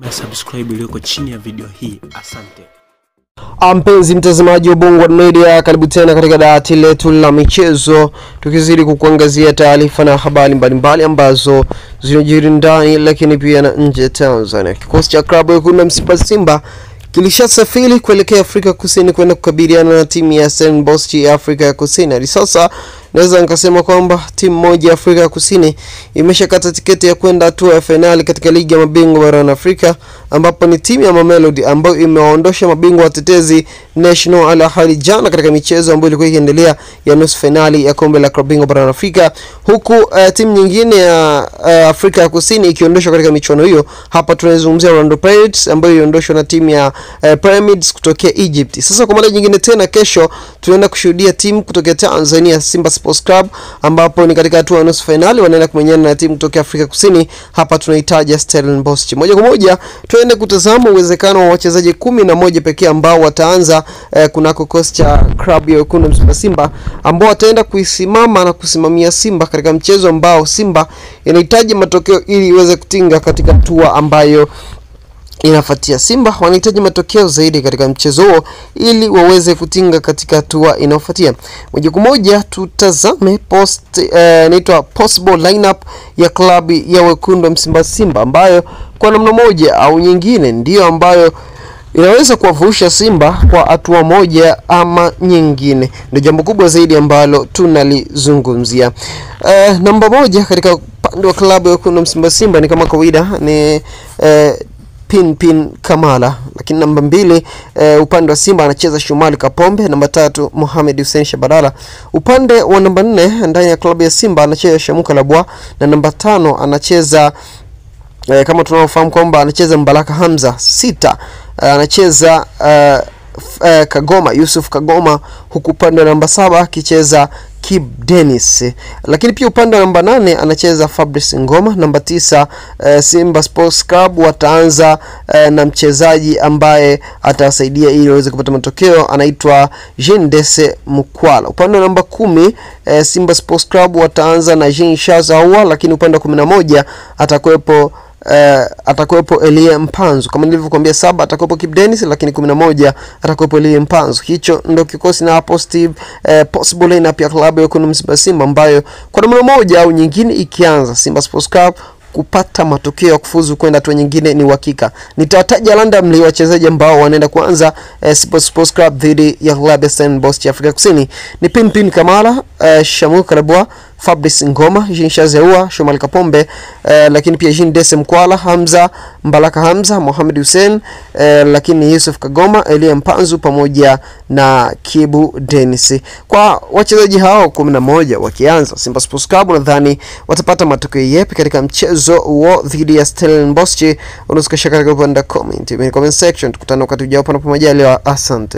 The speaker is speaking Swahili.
Subscribe iliyoko chini ya video hii. Asante. Mpenzi mtazamaji wa Bongo Media, karibu tena katika dawati letu la michezo, tukizidi kukuangazia taarifa na habari mbalimbali ambazo zinajiri ndani lakini pia na nje ya Tanzania. Kikosi cha klabu ya Wekundu wa Msimbazi Simba kilishasafiri kuelekea Afrika Kusini kwenda kukabiliana na timu ya Stellenbosch ya Afrika ya Kusini. Hadi sasa naweza nikasema kwamba timu moja ya Afrika ya Kusini imeshakata tiketi ya kwenda hatua ya finali katika ligi ya mabingwa barani Afrika, ambapo ni timu ya Mamelodi ambayo imewaondosha mabingwa watetezi National Al Ahly jana katika michezo ambayo ilikuwa ikiendelea ya nusu finali ya kombe la klabu bingwa barani Afrika, huku timu nyingine ya Afrika ya Kusini ikiondoshwa katika michuano hiyo. Hapa tunazungumzia Orlando Pirates ambayo iliondoshwa na timu ya Pyramids kutokea Egypt. Sasa kwa mara nyingine tena kesho tunaenda kushuhudia timu kutoka Tanzania, Simba Sports Club, ambapo ni katika hatua ya nusu finali wanaenda kumenyana na timu kutoka Afrika Kusini. Hapa tunahitaji Stellenbosch. Moja kwa moja tuende kutazama uwezekano wa wachezaji 11 pekee ambao wataanza kunako kikosi cha klabu ya Wekundu wa Msimbazi Simba, ambao wataenda kuisimama na kusimamia Simba katika mchezo ambao Simba inahitaji matokeo ili iweze kutinga katika hatua ambayo inafuatia. Simba wanahitaji matokeo zaidi katika mchezo huo ili waweze kutinga katika hatua inayofuatia. Moja kwa moja tutazame possible lineup ya klabu ya Wekundu wa Msimbazi Simba, ambayo kwa namna moja au nyingine ndio ambayo inaweza kuwavusha Simba kwa hatua moja ama nyingine. Ndio jambo kubwa zaidi ambalo tunalizungumzia. Namba moja katika upande wa klabu ya Wekundu wa Msimbazi Simba ni kama kawaida ni Pin Kamala, lakini namba 2 upande wa Simba anacheza Shomari Kapombe, namba 3 Mohamed Hussein Shabalala. Upande wa namba 4 ndani ya klabu ya Simba anacheza Shamuka Labwa, na namba 5 anacheza kama tunavyofahamu kwamba anacheza Mbaraka Hamza. 6 anacheza Kagoma, Yusuf Kagoma, huku upande wa namba 7 akicheza Kib Dennis. Lakini pia upande wa namba 8 anacheza Fabrice Ngoma. Namba 9 Simba Sports Club wataanza na mchezaji ambaye atawasaidia ili waweze kupata matokeo, anaitwa Jean Dese Mukwala. Upande wa namba 10 Simba Sports Club wataanza na Jean Shazawa, lakini upande wa 11 atakuwepo Elie Mpanzu. Kama nilivyokuambia 7 atakuwepo Kip Dennis, lakini 11 atakuwepo Elie Mpanzu. Hicho ndio kikosi na possible lineup ya klabu ya Wekundu wa Msimbazi Simba, ambayo kwa namna moja au nyingine ikianza Simba Sports Club kupata matokeo ya kufuzu kwenda hatua nyingine ni uhakika. Nitawataja randomly wachezaji ambao wanaenda kuanza Simba Sports Club dhidi ya klabu ya Stellenbosch ya Afrika Kusini. Ni Pin Kamala, Shamuka Labwa, Fabrice Ngoma, Jean Shazeua, Shomari Kapombe, lakini pia Jean Dese Mkwala, Mbaraka Hamza, Mohamed Hussein, lakini Yusuf Kagoma, Elie Mpanzu pamoja na Kibu Dennis. Kwa wachezaji hao 11 wakianza Simba Sports Club, nadhani watapata matokeo yapi katika mchezo huo dhidi ya Stellenbosch? Unaweza kushika katika comment section. Tukutane wakati ujao, panapo majaliwa. Asante.